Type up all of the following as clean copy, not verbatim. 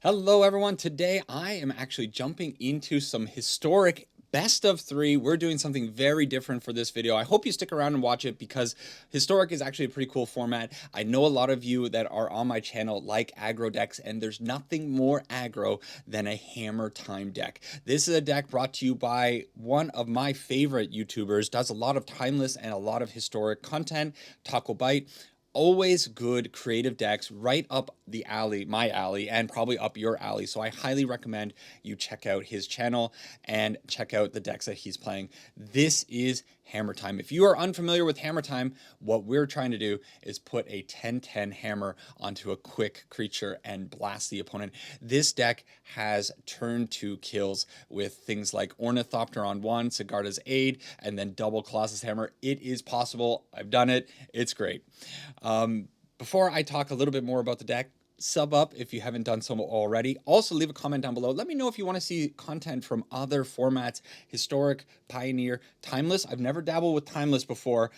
Hello everyone, today I am actually jumping into some historic best of three. We're doing something very different for this video. I hope you stick around and watch it because historic is actually a pretty cool format. I know a lot of you that are on my channel like aggro decks, and there's nothing more aggro than a Hammer Time deck. This is a deck brought to you by one of my favorite YouTubers, does a lot of timeless and a lot of historic content, Takobyte. Always good creative decks, right up the alley, my alley, and probably up your alley. So I highly recommend you check out his channel and check out the decks that he's playing. This is Hammer Time. If you are unfamiliar with Hammer Time, what we're trying to do is put a 10-10 hammer onto a quick creature and blast the opponent. This deck has turn 2 kills with things like Ornithopter on 1, Sigarda's Aid, and then double Colossus Hammer. It is possible. I've done it. It's great. Before I talk a little bit more about the deck, sub up if you haven't done so already. Also, leave a comment down below. Let me know if you want to see content from other formats, historic, pioneer, timeless. I've never dabbled with timeless before.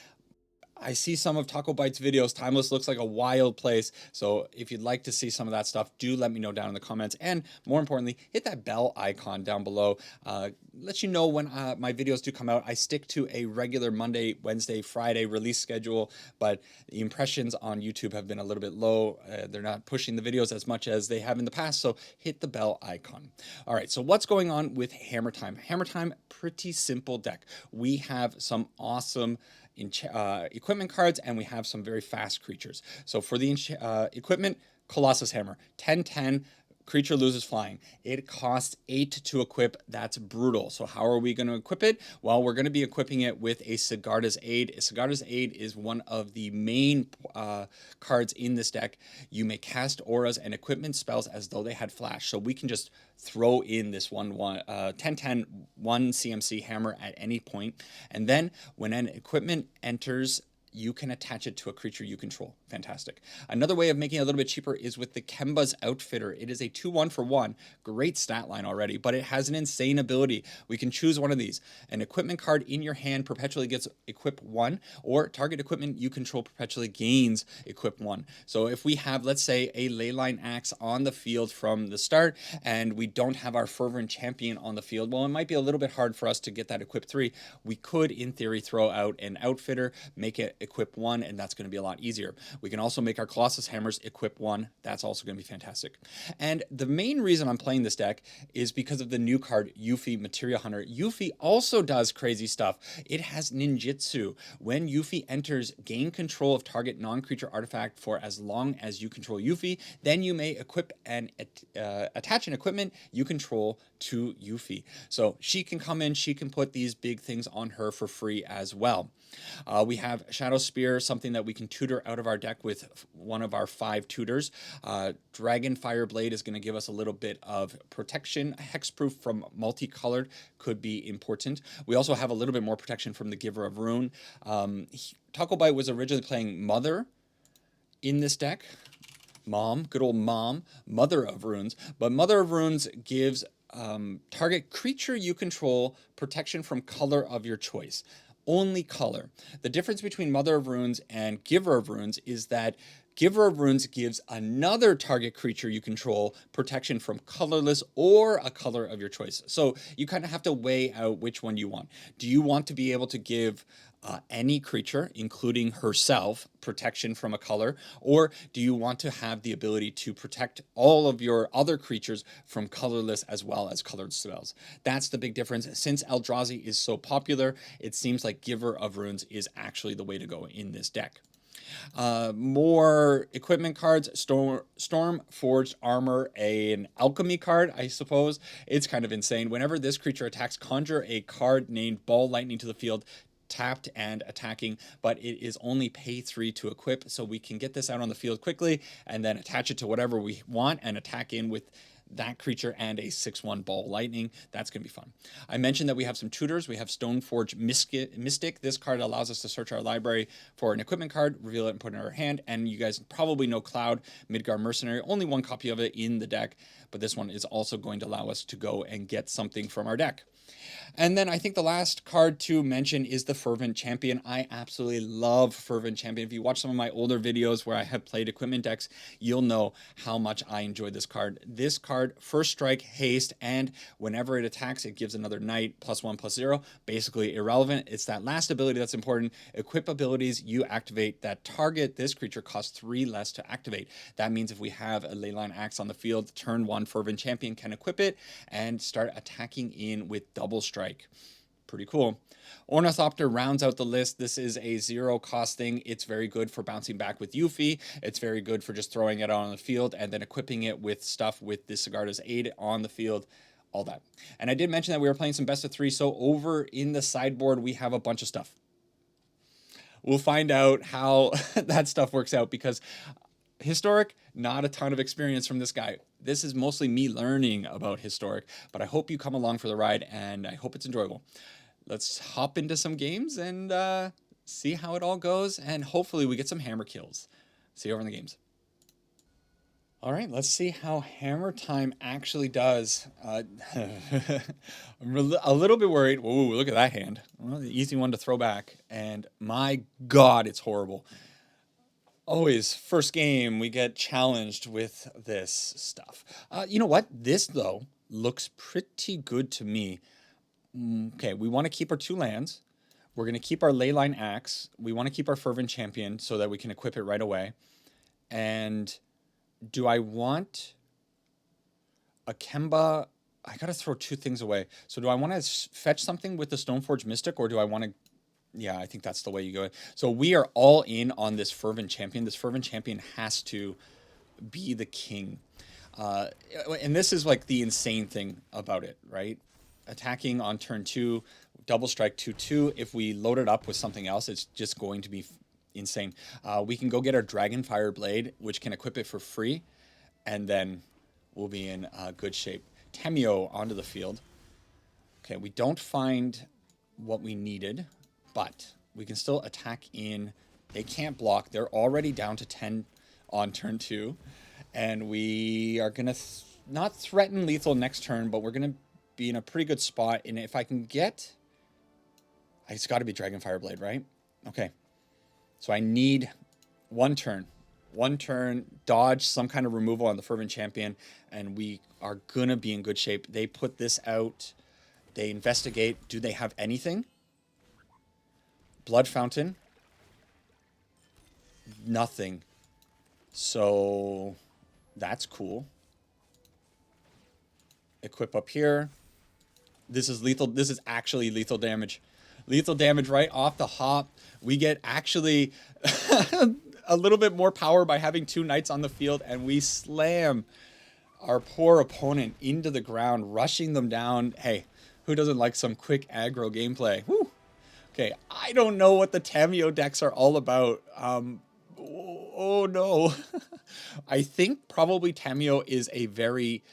I see some of Takobyte's videos. Timeless looks like a wild place. So if you'd like to see some of that stuff, do let me know down in the comments. And more importantly, hit that bell icon down below. Let you know when my videos do come out. I stick to a regular Monday, Wednesday, Friday release schedule, but the impressions on YouTube have been a little bit low. They're not pushing the videos as much as they have in the past. So hit the bell icon. All right, so what's going on with Hammer Time? Hammer Time, pretty simple deck. We have some awesome equipment cards, and we have some very fast creatures. So for the equipment, Colossus Hammer, 10-10, creature loses flying. It costs 8 to equip. That's brutal. So how are we going to equip it? Well, we're going to be equipping it with a Sigarda's Aid. Sigarda's Aid is one of the main cards in this deck. You may cast auras and equipment spells as though they had flash. So we can just throw in this 10-10 1 CMC hammer at any point. And then when an equipment enters, you can attach it to a creature you control. Fantastic. Another way of making it a little bit cheaper is with the Kemba's Outfitter. It is a 2-1 for 1. Great stat line already, but it has an insane ability. We can choose one of these. An equipment card in your hand perpetually gets equip 1, or target equipment you control perpetually gains equip 1. So if we have, let's say, a Leyline Axe on the field from the start, and we don't have our Fervent Champion on the field, well, it might be a little bit hard for us to get that equip 3. We could, in theory, throw out an Outfitter, make it equip 1, and that's going to be a lot easier. We can also make our Colossus Hammers equip 1. That's also going to be fantastic. And the main reason I'm playing this deck is because of the new card, Yuffie Materia Hunter. Yuffie also does crazy stuff. It has ninjutsu. When Yuffie enters, gain control of target non-creature artifact for as long as you control Yuffie. Then you may equip and attach an equipment you control to Yuffie. So she can come in, she can put these big things on her for free as well. We have Shadow Spear, something that we can tutor out of our deck with one of our 5 tutors. Dragon Fire Blade is going to give us a little bit of protection. Hexproof from multicolored could be important. We also have a little bit more protection from the Giver of Rune. Takobyte was originally playing Mother in this deck. Mom, good old Mom, Mother of Runes. But Mother of Runes gives target creature you control protection from color of your choice. Only color. The difference between Mother of Runes and Giver of Runes is that Giver of Runes gives another target creature you control protection from colorless or a color of your choice. So you kind of have to weigh out which one you want. Do you want to be able to give any creature, including herself, protection from a color, or do you want to have the ability to protect all of your other creatures from colorless as well as colored spells? That's the big difference. Since Eldrazi is so popular, it seems like Giver of Runes is actually the way to go in this deck. More equipment cards, Storm Forged Armor, an alchemy card, I suppose. It's kind of insane. Whenever this creature attacks, conjure a card named Ball Lightning to the field, tapped and attacking, but it is only pay 3 to equip, so we can get this out on the field quickly and then attach it to whatever we want and attack in with that creature and a 6-1 Ball Lightning. That's going to be fun. I mentioned that we have some tutors. We have Stoneforge Mystic. This card allows us to search our library for an equipment card, reveal it, and put it in our hand. And you guys probably know Cloud, Midgard Mercenary. Only one copy of it in the deck, but this one is also going to allow us to go and get something from our deck. And then I think the last card to mention is the Fervent Champion. I absolutely love Fervent Champion. If you watch some of my older videos where I have played equipment decks, you'll know how much I enjoy this card. This card, first strike, haste, and whenever it attacks, it gives another knight, +1/+0. Basically irrelevant. It's that last ability that's important. Equip abilities, you activate that target. This creature costs 3 less to activate. That means if we have a Leyline Axe on the field, turn 1 Fervent Champion can equip it and start attacking in with double strike. Pretty cool. Ornithopter rounds out the list. This is a 0 cost thing. It's very good for bouncing back with Yuffie. It's very good for just throwing it out on the field and then equipping it with stuff with the Sigarda's Aid on the field. All that. And I did mention that we were playing some best of 3. So over in the sideboard, we have a bunch of stuff. We'll find out how that stuff works out because Historic, not a ton of experience from this guy. This is mostly me learning about Historic, but I hope you come along for the ride and I hope it's enjoyable. Let's hop into some games and see how it all goes, and hopefully we get some hammer kills. See you over in the games. All right, let's see how Hammer Time actually does. I'm a little bit worried. Whoa, look at that hand. Well, the easy one to throw back, and my God, it's horrible. Always, first game, we get challenged with this stuff. You know what? This, though, looks pretty good to me. Okay, we want to keep our 2 lands. We're going to keep our Leyline Axe. We want to keep our Fervent Champion so that we can equip it right away. And do I want a Kemba? I got to throw 2 things away. So do I want to fetch something with the Stoneforge Mystic, or do I want to... Yeah, I think that's the way you go. So we are all in on this Fervent Champion. This Fervent Champion has to be the king. And this is like the insane thing about it, right? Attacking on turn 2, double strike 2/2. If we load it up with something else, it's just going to be insane. We can go get our Dragonfire Blade, which can equip it for free, and then we'll be in good shape. Temio onto the field. Okay, we don't find what we needed, but we can still attack in. They can't block. They're already down to 10 on turn 2. And we are going to not threaten lethal next turn, but we're going to be in a pretty good spot. And if I can get... It's got to be Dragonfire Blade, right? Okay. So I need 1 turn. 1 turn, dodge some kind of removal on the Fervent Champion, and we are going to be in good shape. They put this out. They investigate. Do they have anything? Blood Fountain. Nothing. So that's cool. Equip up here. This is lethal. This is actually lethal damage. Lethal damage right off the hop. We get actually a little bit more power by having 2 knights on the field, and we slam our poor opponent into the ground, rushing them down. Hey, who doesn't like some quick aggro gameplay? Woo! Okay, I don't know what the Tamio decks are all about. Oh no. I think probably Tamio is a very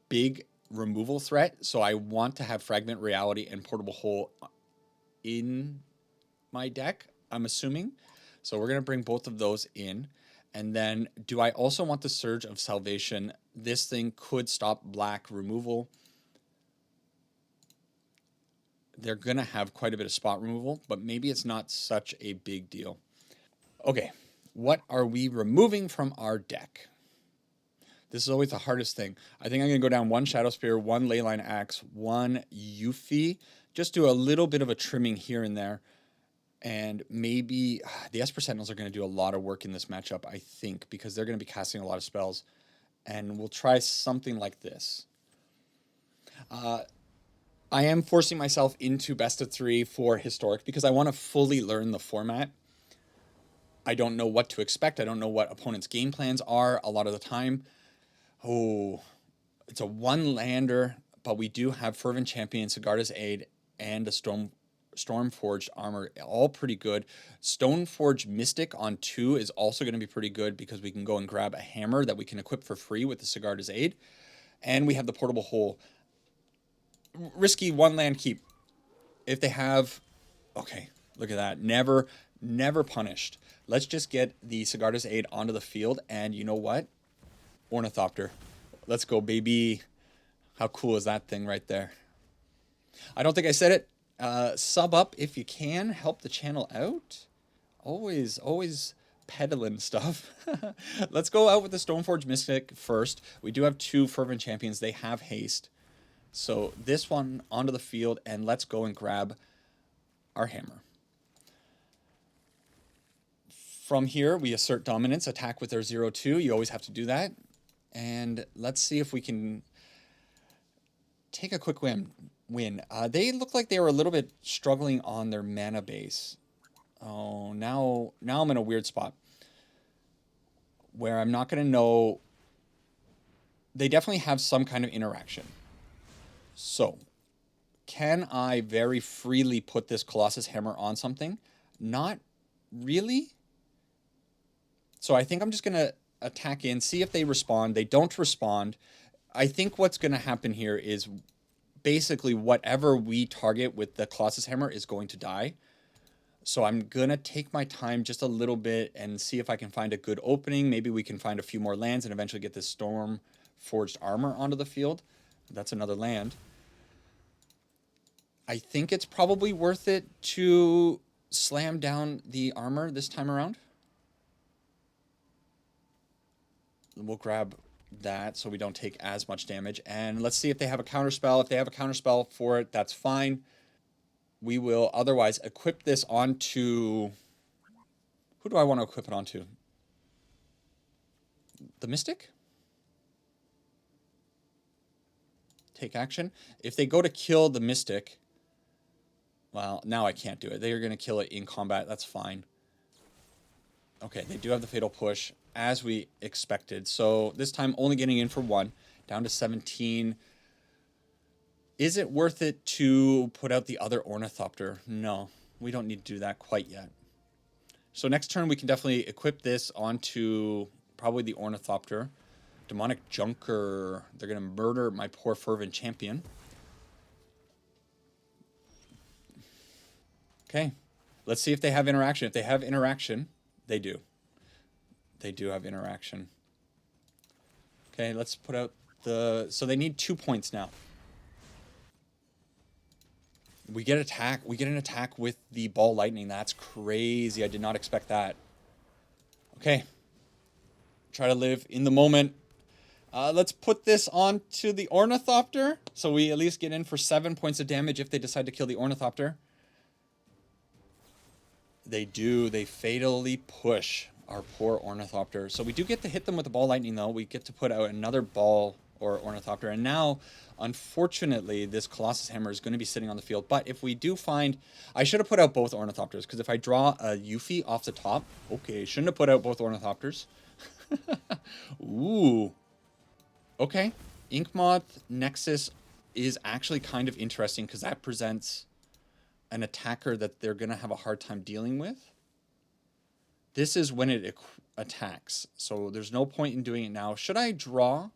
big removal threat, so I want to have Fragment Reality and Portable Hole in my deck, I'm assuming. So we're going to bring both of those in. And then do I also want the Surge of Salvation? This thing could stop black removal. They're going to have quite a bit of spot removal, but maybe it's not such a big deal. Okay, what are we removing from our deck? This is always the hardest thing. I think I'm going to go down 1 Shadow Spear, 1 Leyline Axe, 1 Yuffie. Just do a little bit of a trimming here and there. And maybe the Esper Sentinels are going to do a lot of work in this matchup, I think, because they're going to be casting a lot of spells. And we'll try something like this. I am forcing myself into best of 3 for Historic because I want to fully learn the format. I don't know what to expect. I don't know what opponents' game plans are a lot of the time. Oh, it's a 1-lander, but we do have Fervent Champion, Sigarda's Aid, and a Stormforged Armor, all pretty good. Stoneforge Mystic on 2 is also going to be pretty good because we can go and grab a hammer that we can equip for free with the Sigarda's Aid. And we have the Portable Hole. Risky 1-land keep. If they have... Okay, look at that. Never punished. Let's just get the Sigarda's Aid onto the field, and you know what? Ornithopter. Let's go, baby. How cool is that thing right there? I don't think I said it. Sub up if you can. Help the channel out. Always peddling stuff. Let's go out with the Stormforged Mystic first. We do have 2 Fervent Champions. They have haste. So this one onto the field, and let's go and grab our hammer. From here, we assert dominance, attack with our 0-2. You always have to do that. And let's see if we can take a quick win. They look like they were a little bit struggling on their mana base. Oh, now I'm in a weird spot where I'm not going to know. They definitely have some kind of interaction. So, can I very freely put this Colossus Hammer on something? Not really. So I think I'm just going to attack in, see if they respond. They don't respond. I think what's going to happen here is basically whatever we target with the Colossus Hammer is going to die. So I'm going to take my time just a little bit and see if I can find a good opening. Maybe we can find a few more lands and eventually get this Storm Forged Armor onto the field. That's another land. I think it's probably worth it to slam down the armor this time around. We'll grab that so we don't take as much damage. And let's see if they have a counterspell. If they have a counterspell for it, that's fine. We will otherwise equip this onto... Who do I want to equip it onto? The Mystic? Take action. If they go to kill the Mystic... Well, now I can't do it. They are going to kill it in combat. That's fine. Okay, they do have the Fatal Push, as we expected. So this time only getting in for 1, down to 17. Is it worth it to put out the other Ornithopter? No, we don't need to do that quite yet. So next turn we can definitely equip this onto probably the Ornithopter. Demonic Junker. They're going to murder my poor Fervent Champion. Okay, let's see if they have interaction. If they have interaction, they do. They do have interaction. Okay, let's put out the... So they need 2 points now. We get attack. We get an attack with the Ball Lightning. That's crazy. I did not expect that. Okay. Try to live in the moment. Let's put this onto the Ornithopter. So we at least get in for 7 points of damage if they decide to kill the Ornithopter. They do. They fatally push our poor Ornithopter. So we do get to hit them with the Ball Lightning, though. We get to put out another ball or Ornithopter. And now, unfortunately, this Colossus Hammer is going to be sitting on the field. But if we do find... I should have put out both Ornithopters, because if I draw a Yuffie off the top... Okay, shouldn't have put out both Ornithopters. Ooh. Okay. Inkmoth Nexus is actually kind of interesting, because that presents an attacker that they're going to have a hard time dealing with. This is when it attacks, so there's no point in doing it now. Should I draw?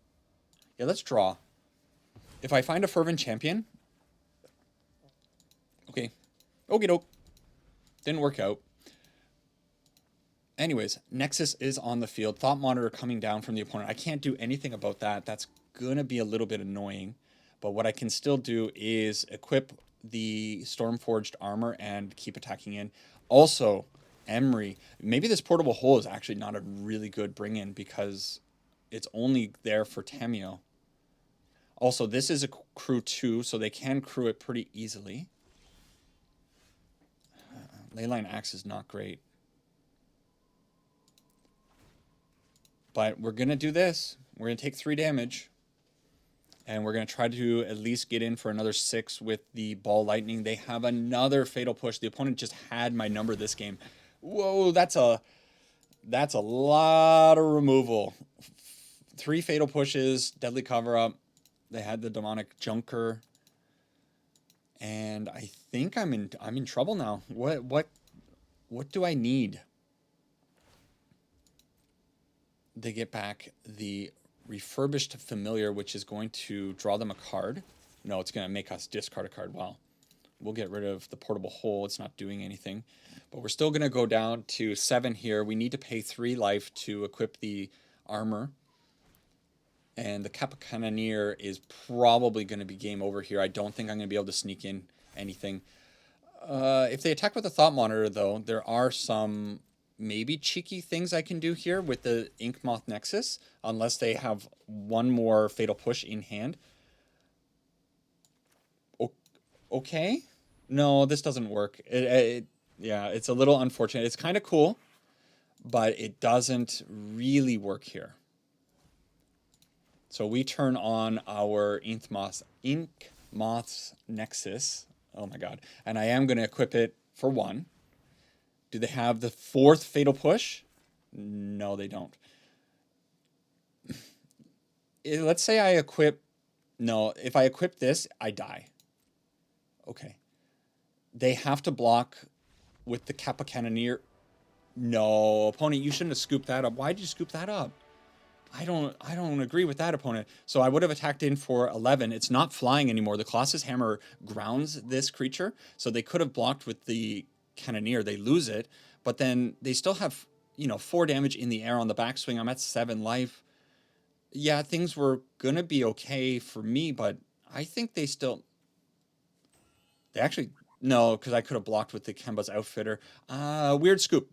Yeah, let's draw. If I find a Fervent Champion... Okay. Okie doke. Didn't work out. Anyways, Nexus is on the field. Thought Monitor coming down from the opponent. I can't do anything about that. That's going to be a little bit annoying. But what I can still do is equip the Stormforged Armor and keep attacking in. Also, Emery. Maybe this Portable Hole is actually not a really good bring-in because it's only there for Tameo. Also, this is a crew 2, so they can crew it pretty easily. Leyline Axe is not great. But we're going to do this. We're going to take 3 damage. And we're going to try to at least get in for another 6 with the Ball Lightning. They have another Fatal Push. The opponent just had my number this game. Whoa, that's a lot of removal. 3 Fatal Pushes, Deadly Cover-Up. They had the Demonic Junker. And I think I'm in trouble now. What do I need? They get back the Refurbished Familiar, which is going to draw them a card. No, it's going to make us discard a card. Well, we'll get rid of the Portable Hole. It's not doing anything. But we're still going to go down to 7 here. We need to pay 3 life to equip the armor. And the Kappa Cannoneer is probably going to be game over here. I don't think I'm going to be able to sneak in anything. If they attack with a Thought Monitor, though, there are some maybe cheeky things I can do here with the Ink Moth Nexus, unless they have one more Fatal Push in hand. Okay. No, this doesn't work. Yeah, it's a little unfortunate. It's kind of cool, but it doesn't really work here. So we turn on our Ink Moth's Nexus. Oh my god. And I am going to equip it for 1. Do they have the 4th Fatal Push? No, they don't. Let's say I equip... No, if I equip this, I die. Okay. They have to block with the Kappa Cannoneer. No, opponent, you shouldn't have scooped that up. Why did you scoop that up? I don't agree with that, opponent. So I would have attacked in for 11. It's not flying anymore. The Colossus Hammer grounds this creature, so they could have blocked with the Cannoneer. They lose it, but then they still have, 4 damage in the air on the backswing. I'm at 7 life. Yeah, things were gonna be okay for me, but I think they actually... No, because I could have blocked with the Kemba's Outfitter. Weird scoop.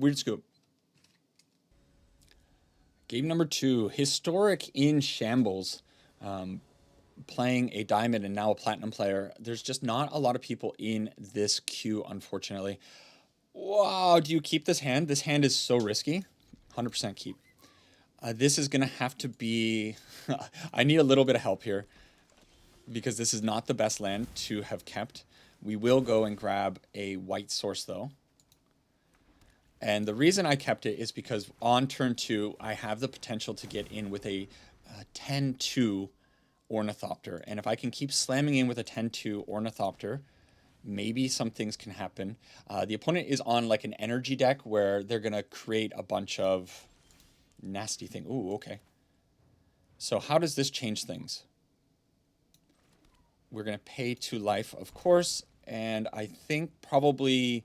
Game number 2, Historic in Shambles. Playing a Diamond and now a Platinum player. There's just not a lot of people in this queue, unfortunately. Wow, do you keep this hand? This hand is so risky. 100% keep. This is going to have to be... I need a little bit of help here, because this is not the best land to have kept. We will go and grab a white source, though. And the reason I kept it is because on turn 2, I have the potential to get in with a 10-2 Ornithopter. And if I can keep slamming in with a 10-2 Ornithopter, maybe some things can happen. The opponent is on like an energy deck where they're going to create a bunch of nasty things. Ooh, okay. So how does this change things? We're going to pay 2 life, of course. And I think probably...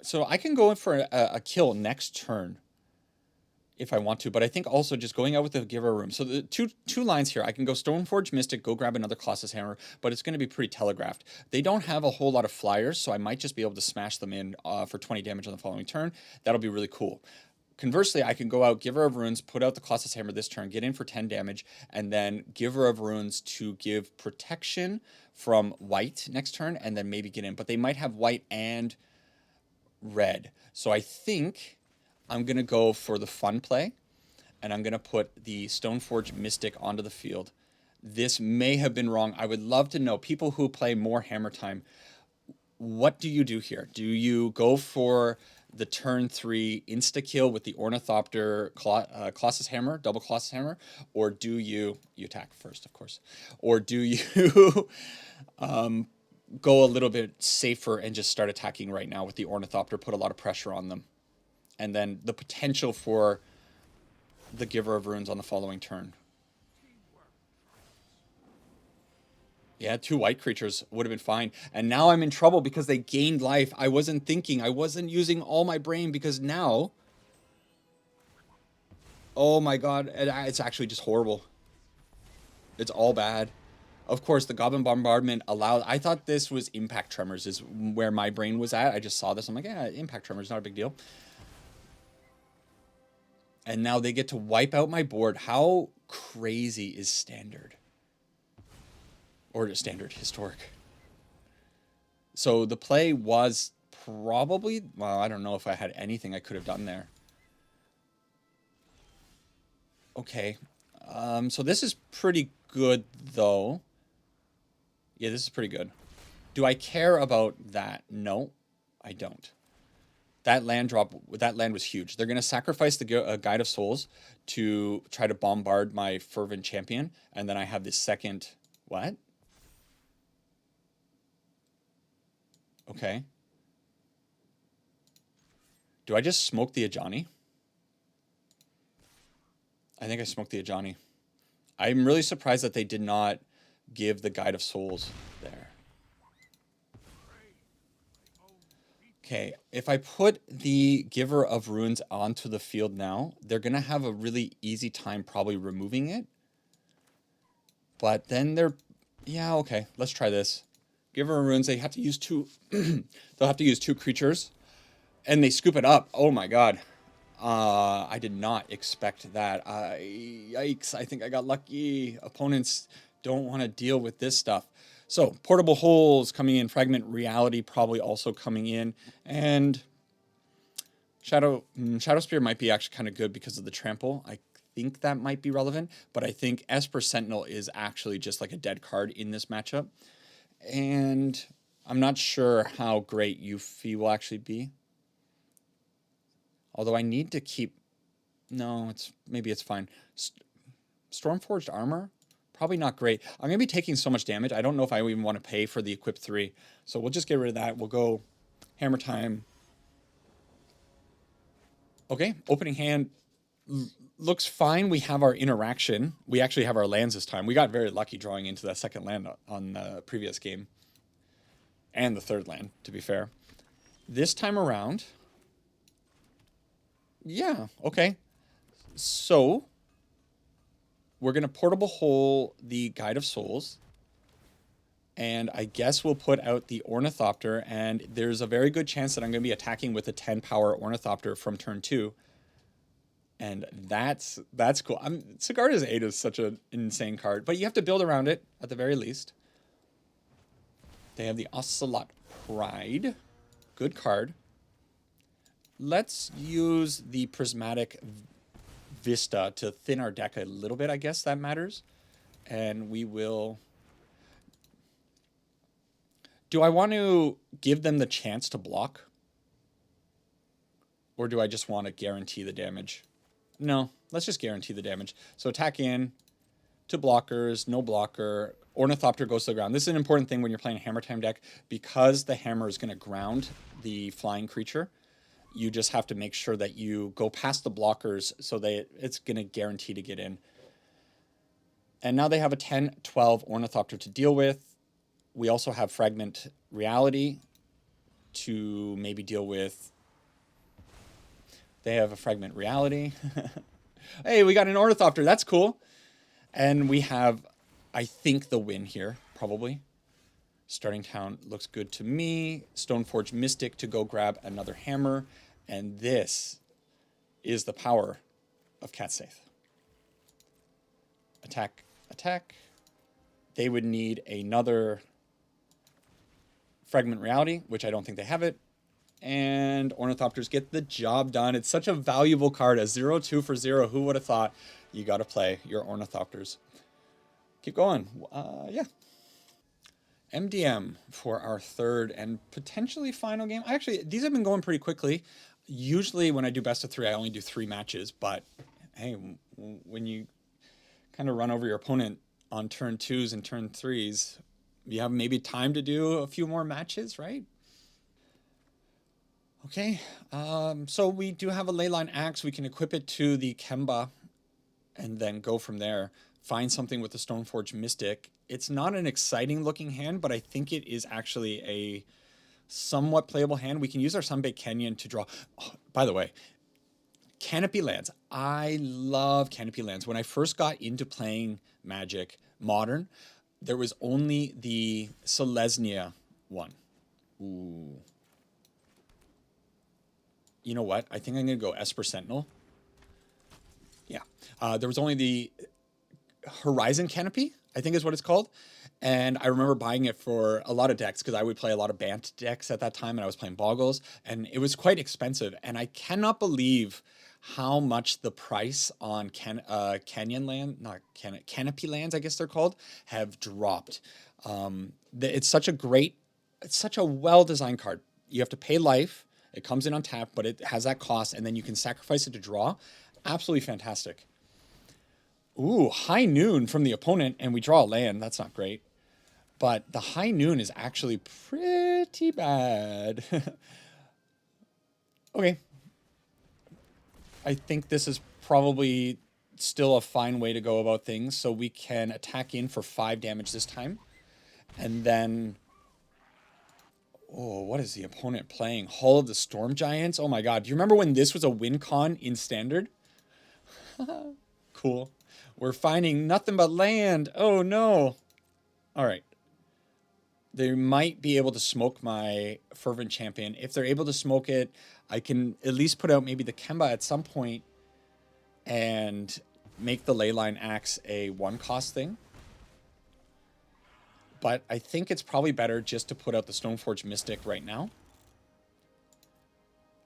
So I can go in for a kill next turn if I want to, but I think also just going out with the Giver Room. So the two lines here, I can go Stoneforge Mystic, go grab another Colossus Hammer, but it's going to be pretty telegraphed. They don't have a whole lot of flyers, so I might just be able to smash them in for 20 damage on the following turn. That'll be really cool. Conversely, I can go out Giver of Runes, put out the Colossus Hammer this turn, get in for 10 damage, and then Giver of Runes to give protection from white next turn, and then maybe get in. But they might have white and red. So I think I'm going to go for the fun play, and I'm going to put the Stoneforge Mystic onto the field. This may have been wrong. I would love to know, people who play more Hammer Time, what do you do here? Do you go for the turn 3 insta-kill with the Ornithopter Colossus Hammer, double Colossus Hammer, or do you attack first, of course, or do you go a little bit safer and just start attacking right now with the Ornithopter, put a lot of pressure on them, and then the potential for the Giver of Runes on the following turn? Yeah, 2 white creatures would have been fine. And now I'm in trouble because they gained life. I wasn't thinking. I wasn't using all my brain, because now... Oh my god, it's actually just horrible. It's all bad. Of course, the Goblin Bombardment allowed... I thought this was Impact Tremors is where my brain was at. I just saw this. I'm like, yeah, Impact Tremors, not a big deal. And now they get to wipe out my board. How crazy is Standard? Or Standard, Historic. So the play was probably... Well, I don't know if I had anything I could have done there. Okay. So this is pretty good, though. Yeah, this is pretty good. Do I care about that? No, I don't. That land was huge. They're going to sacrifice the Guide of Souls to try to bombard my Fervent Champion, and then I have this second... What? Okay. Do I just smoke the Ajani? I think I smoked the Ajani. I'm really surprised that they did not give the Guide of Souls there. Okay, if I put the Giver of Runes onto the field now, they're going to have a really easy time probably removing it. But then they're... Yeah, okay, let's try this. Giver of Runes, they have to use two... they'll have to use 2 creatures. And they scoop it up. Oh my god. I did not expect that. Yikes, I think I got lucky. Opponents don't want to deal with this stuff. So, Portable Holes coming in, Fragment Reality probably also coming in, and Shadow Spear might be actually kind of good because of the trample. I think that might be relevant, but I think Esper Sentinel is actually just like a dead card in this matchup. And I'm not sure how great Yuffie will actually be. Although I need to keep... No, maybe it's fine. Stormforged Armor? Probably not great. I'm going to be taking so much damage. I don't know if I even want to pay for the Equip 3. So we'll just get rid of that. We'll go Hammer Time. Okay, opening hand looks fine. We have our interaction. We actually have our lands this time. We got very lucky drawing into that second land on the previous game. And the third land, to be fair. This time around... Yeah, okay. So... we're going to Portable Hole the Guide of Souls. And I guess we'll put out the Ornithopter. And there's a very good chance that I'm going to be attacking with a 10 power Ornithopter from turn 2. And that's cool. Sigarda's 8 is such an insane card. But you have to build around it, at the very least. They have the Ocelot Pride. Good card. Let's use the Prismatic Vista to thin our deck a little bit, I guess that matters. And we will... Do I want to give them the chance to block? Or do I just want to guarantee the damage? No, let's just guarantee the damage. So attack in, 2 blockers, no blocker, Ornithopter goes to the ground. This is an important thing when you're playing a Hammer Time deck. Because the hammer is going to ground the flying creature, you just have to make sure that you go past the blockers so that it's going to guarantee to get in. And now they have a 10-12 Ornithopter to deal with. We also have Fragment Reality to maybe deal with... They have a Fragment Reality. Hey, we got an Ornithopter. That's cool. And we have, I think, the win here, probably. Starting Town looks good to me. Stoneforge Mystic to go grab another hammer. And this is the power of Catsaith. Attack, attack. They would need another Fragment Reality, which I don't think they have it. And Ornithopters get the job done. It's such a valuable card. A 0-2 for 0. Who would have thought? You got to play your Ornithopters. Keep going. Yeah. MDM for our third and potentially final game. Actually, these have been going pretty quickly. Usually when I do best of 3, I only do 3 matches. But, hey, when you kind of run over your opponent on turn 2s and turn 3s, you have maybe time to do a few more matches, right? Okay, so we do have a Leyline Axe. We can equip it to the Kemba and then go from there. Find something with the Stoneforge Mystic. It's not an exciting looking hand, but I think it is actually a somewhat playable hand. We can use our Sunbaked Canyon to draw. Oh, by the way, Canopy Lands. I love Canopy Lands. When I first got into playing Magic Modern, there was only the Selesnya one. Ooh. You know what? I think I'm going to go Esper Sentinel. Yeah. There was only the Horizon Canopy, I think is what it's called. And I remember buying it for a lot of decks because I would play a lot of Bant decks at that time and I was playing Boggles. And it was quite expensive. And I cannot believe how much the price on Canopy Lands, I guess they're called, have dropped. It's such a well-designed card. You have to pay life. It comes in on tap, but it has that cost, and then you can sacrifice it to draw. Absolutely fantastic. Ooh, High Noon from the opponent, and we draw a land. That's not great. But the High Noon is actually pretty bad. Okay. I think this is probably still a fine way to go about things. So we can attack in for 5 damage this time. And then... Oh, what is the opponent playing? Hall of the Storm Giants? Oh my god. Do you remember when this was a win con in Standard? Cool. We're finding nothing but land. Oh no. All right. They might be able to smoke my Fervent Champion. If they're able to smoke it, I can at least put out maybe the Kemba at some point and make the Leyline Axe a one-cost thing. But I think it's probably better just to put out the Stoneforge Mystic right now.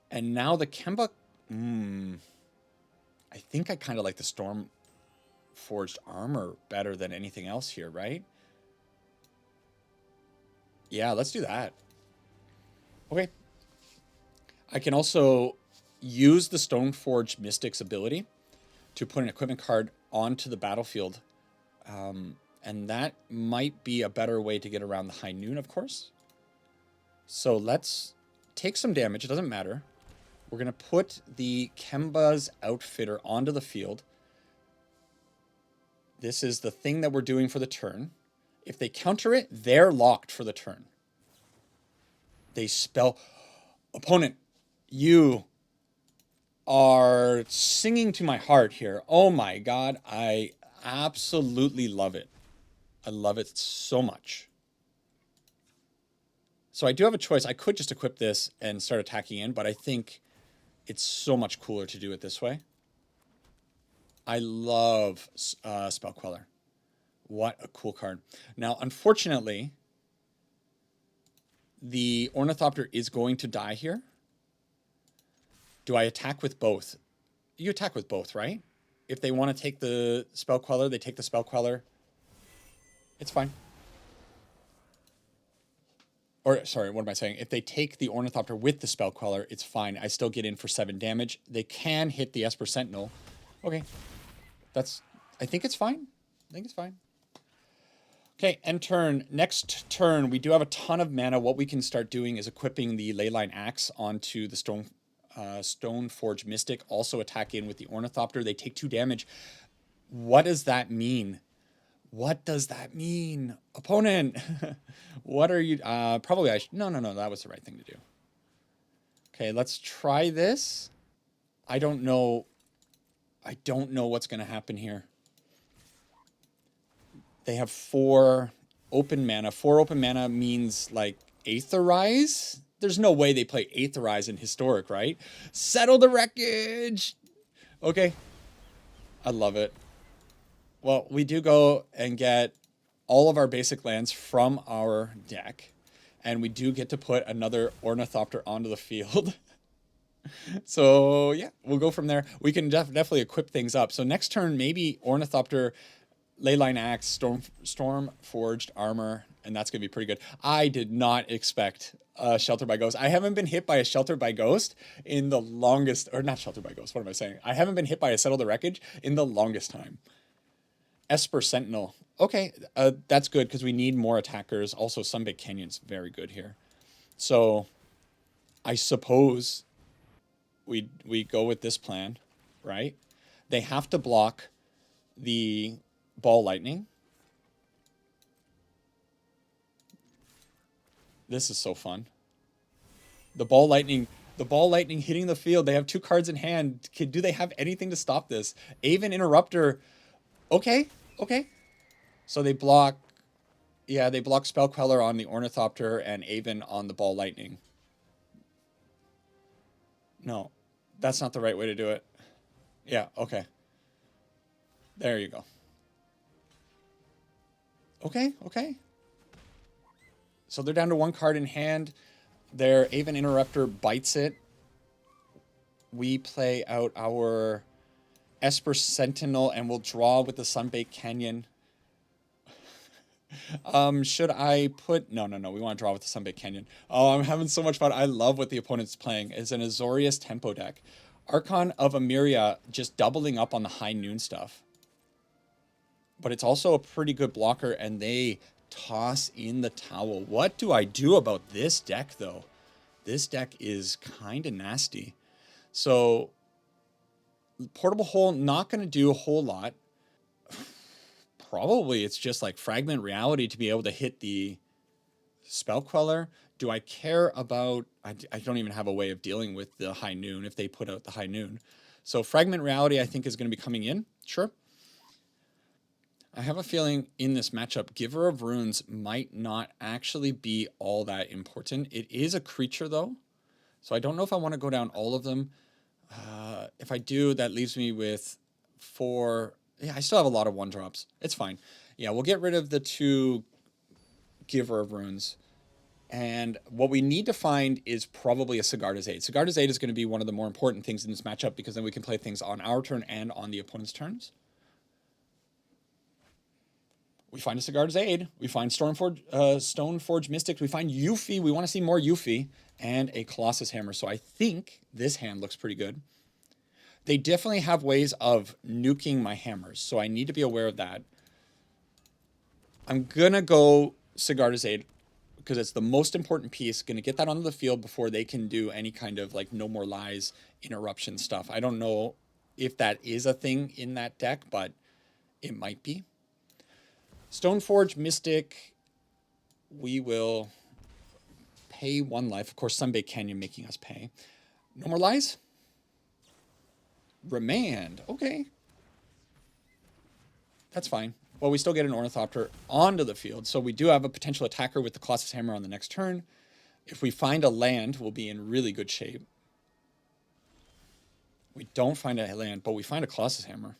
And now the Kemba... I think I kind of like the Storm Forged Armor better than anything else here, right? Yeah, let's do that. Okay. I can also use the Stoneforged Mystic's ability to put an equipment card onto the battlefield. And that might be a better way to get around the High Noon, of course. So let's take some damage. It doesn't matter. We're going to put the Kemba's Outfitter onto the field. This is the thing that we're doing for the turn. If they counter it, they're locked for the turn. They spell... Opponent, you are singing to my heart here. Oh my god, I absolutely love it. I love it so much. So I do have a choice. I could just equip this and start attacking in, but I think it's so much cooler to do it this way. I love Spell Queller. What a cool card. Now, unfortunately, the Ornithopter is going to die here. Do I attack with both? You attack with both, right? If they want to take the Spell Queller, they take the Spell Queller. It's fine. Or, sorry, what am I saying? If they take the Ornithopter with the Spell Queller, it's fine. I still get in for 7 damage. They can hit the Esper Sentinel. Okay. I think it's fine. I think it's fine. Okay, end turn. Next turn, we do have a ton of mana. What we can start doing is equipping the Leyline Axe onto the Stoneforge Mystic. Also attack in with the Ornithopter. They take 2 damage. What does that mean? What does that mean? Opponent, what are you... probably I should... No, that was the right thing to do. Okay, let's try this. I don't know what's going to happen here. They have 4 open mana. 4 open mana means, like, Aetherize? There's no way they play Aetherize in Historic, right? Settle the Wreckage! Okay. I love it. Well, we do go and get all of our basic lands from our deck. And we do get to put another Ornithopter onto the field. So, yeah, we'll go from there. We can definitely equip things up. So next turn, maybe Ornithopter... Leyline Axe, Storm Forged Armor, and that's going to be pretty good. I did not expect Shelter by Ghost. I haven't been hit by a Shelter by Ghost in the longest... Or not Shelter by Ghost, what am I saying? I haven't been hit by a Settle the Wreckage in the longest time. Esper Sentinel. Okay, that's good because we need more attackers. Also, Sunbaked Canyon's very good here. So, I suppose we go with this plan, right? They have to block the... Ball Lightning. This is so fun. The Ball Lightning hitting the field. They have 2 cards in hand. Do they have anything to stop this? Aven Interrupter. Okay. So they block... Yeah, they block Spell Queller on the Ornithopter and Aven on the Ball Lightning. No, that's not the right way to do it. Yeah, okay. There you go. Okay. So they're down to 1 card in hand. Their Aven Interrupter bites it. We play out our Esper Sentinel and we'll draw with the Sunbaked Canyon. Should I put... No. We want to draw with the Sunbaked Canyon. Oh, I'm having so much fun. I love what the opponent's playing. It's an Azorius tempo deck. Archon of Emiria just doubling up on the High Noon stuff. But it's also a pretty good blocker, and they toss in the towel. What do I do about this deck, though? This deck is kind of nasty. So, Portable Hole, not going to do a whole lot. Probably it's just like Fragment Reality to be able to hit the Spell Queller. Do I care about... I don't even have a way of dealing with the high noon if they put out the high noon. So Fragment Reality, I think, is going to be coming in. Sure. I have a feeling in this matchup, Giver of Runes might not actually be all that important. It is a creature, though. So I don't know if I want to go down all of them. If I do, that leaves me with 4... Yeah, I still have a lot of 1-drops. It's fine. Yeah, we'll get rid of the 2 Giver of Runes. And what we need to find is probably a Sigarda's Aid. Sigarda's Aid is going to be one of the more important things in this matchup because then we can play things on our turn and on the opponent's turns. We find a Sigarda's Aid. We find Stoneforge Mystics. We find Yuffie. We want to see more Yuffie. And a Colossus Hammer. So I think this hand looks pretty good. They definitely have ways of nuking my hammers. So I need to be aware of that. I'm going to go Sigarda's Aid because it's the most important piece. Going to get that onto the field before they can do any kind of like No More Lies interruption stuff. I don't know if that is a thing in that deck, but it might be. Stoneforge Mystic, we will pay 1 life. Of course, Sunbaked Canyon making us pay. No More Lies? Remand. Okay. That's fine. Well, we still get an Ornithopter onto the field, so we do have a potential attacker with the Colossus Hammer on the next turn. If we find a land, we'll be in really good shape. We don't find a land, but we find a Colossus Hammer.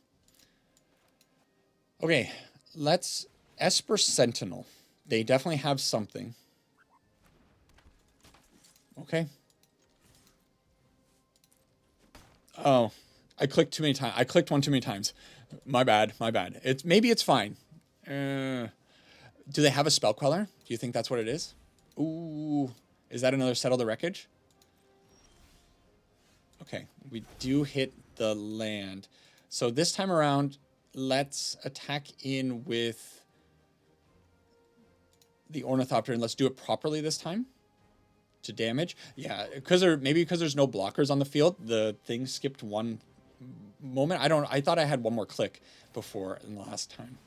Okay, let's... Esper Sentinel. They definitely have something. Okay. Oh, I clicked too many times. I clicked one too many times. My bad. My bad. Maybe it's fine. Do they have a Spell Queller? Do you think that's what it is? Ooh. Is that another Settle the Wreckage? Okay. We do hit the land. So this time around, let's attack in with the Ornithopter, and let's do it properly this time to damage. Yeah, maybe because there's no blockers on the field, the thing skipped one moment. I thought I had one more click before in the last time.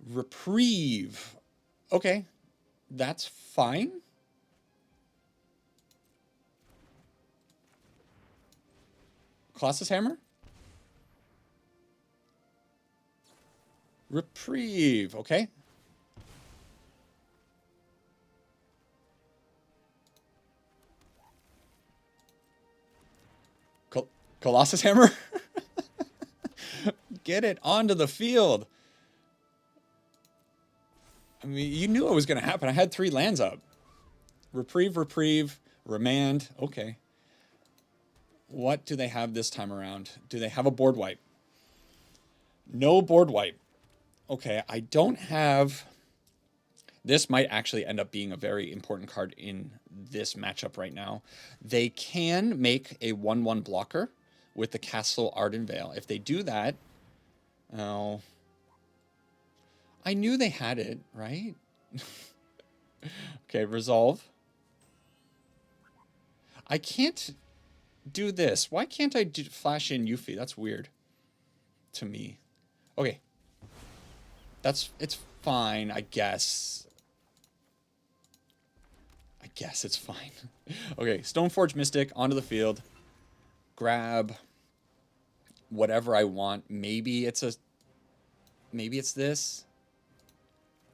Reprieve. Okay, that's fine. Colossus Hammer. Reprieve. Okay. Colossus Hammer? Get it onto the field. I mean, you knew it was going to happen. I had 3 lands up. Reprieve, Reprieve, Remand. Okay. What do they have this time around? Do they have a board wipe? No board wipe. Okay, I don't have... This might actually end up being a very important card in this matchup right now. They can make a 1/1 blocker with the Castle Ardenvale. If they do that... Oh... I knew they had it, right? Okay, Resolve. I can't do this. Why can't I flash in Yuffie? That's weird to me. Okay. It's fine, I guess. I guess it's fine. Okay, Stoneforge Mystic onto the field. Grab whatever I want. Maybe it's this.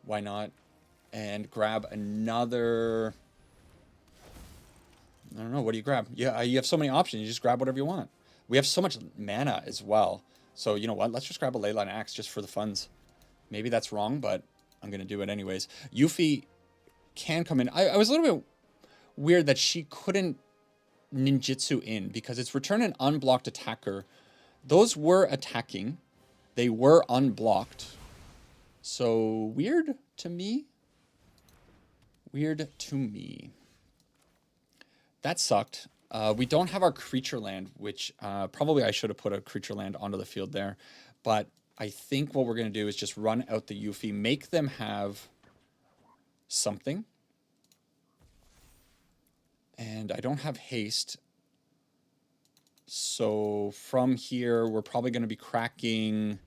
Why not? And grab another... I don't know. What do you grab? Yeah, you have so many options. You just grab whatever you want. We have so much mana as well. So, you know what? Let's just grab a Leyline Axe just for the funds. Maybe that's wrong, but I'm going to do it anyways. Yuffie can come in. I was a little bit weird that she couldn't ninjutsu in because it's return an unblocked attacker. Those were attacking. They were unblocked. So, weird to me. Weird to me. That sucked. We don't have our creature land, which probably I should have put a creature land onto the field there. But I think what we're going to do is just run out the Yuffie, make them have something. And I don't have haste. So from here, we're probably going to be cracking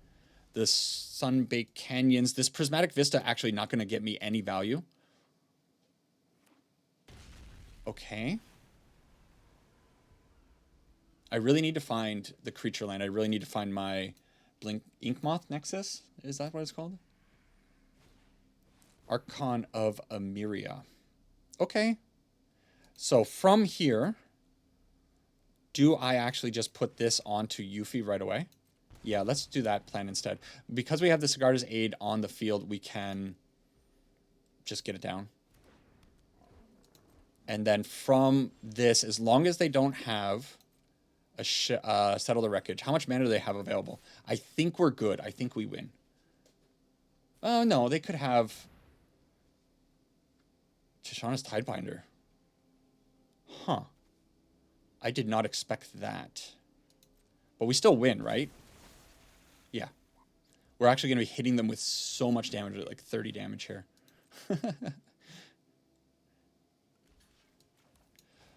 the Sunbaked Canyons. This Prismatic Vista actually not going to get me any value. Okay. I really need to find the creature land. I really need to find my Blink Inkmoth Nexus. Is that what it's called? Archon of Emiria. Okay. So from here, do I actually just put this onto Yuffie right away? Yeah, let's do that plan instead. Because we have the Sigarda's Aid on the field, we can just get it down. And then from this, as long as they don't have a Settle the Wreckage, how much mana do they have available? I think we're good. I think we win. Oh, no, they could have Tishana's Tidebinder. Huh. I did not expect that. But we still win, right? Yeah. We're actually going to be hitting them with so much damage, like 30 damage here.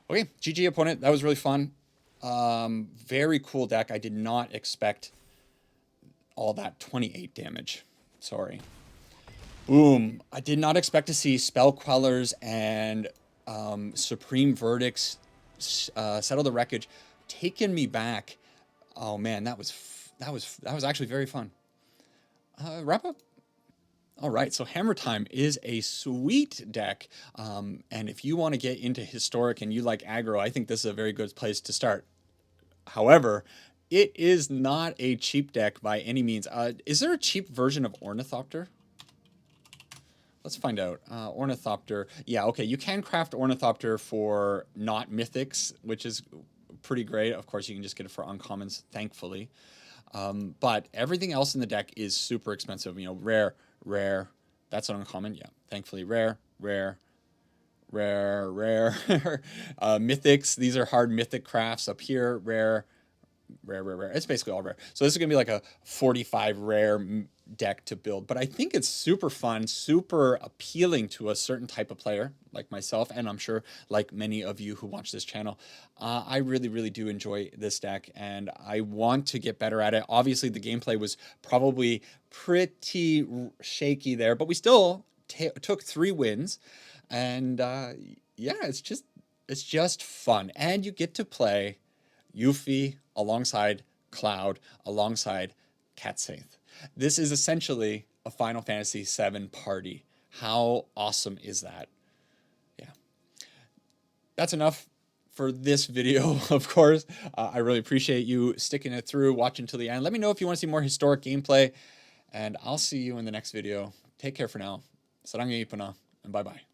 Okay, GG opponent. That was really fun. Very cool deck. I did not expect all that 28 damage. Sorry. Boom. I did not expect to see Spell Quellers and Supreme Verdicts, Settle the Wreckage, taking me back. Oh man, that was actually very fun. Wrap up. All right, so Hammer Time is a sweet deck, and if you want to get into Historic and you like aggro, I think this is a very good place to start. However, it is not a cheap deck by any means. Is there a cheap version of Ornithopter? Let's find out. Ornithopter. Yeah, okay, you can craft Ornithopter for not mythics, which is pretty great. Of course, you can just get it for uncommons, thankfully. But everything else in the deck is super expensive. You know, rare, rare. That's an uncommon. Yeah, thankfully, rare, rare, rare, rare. Mythics. These are hard mythic crafts up here. Rare, rare, rare, rare. It's basically all rare. So this is going to be like a 45 rare deck to build. But I think it's super fun, super appealing to a certain type of player like myself, and I'm sure like many of you who watch this channel. I really, really do enjoy this deck, and I want to get better at it. Obviously, the gameplay was probably pretty shaky there, but we still took 3 wins. And yeah, it's just fun. And you get to play Yuffie alongside Cloud, alongside Catsaith. This is essentially a Final Fantasy VII party. How awesome is that? Yeah. That's enough for this video, of course. I really appreciate you sticking it through, watching till the end. Let me know if you want to see more historic gameplay, and I'll see you in the next video. Take care for now. Sarang ipuna, and bye-bye.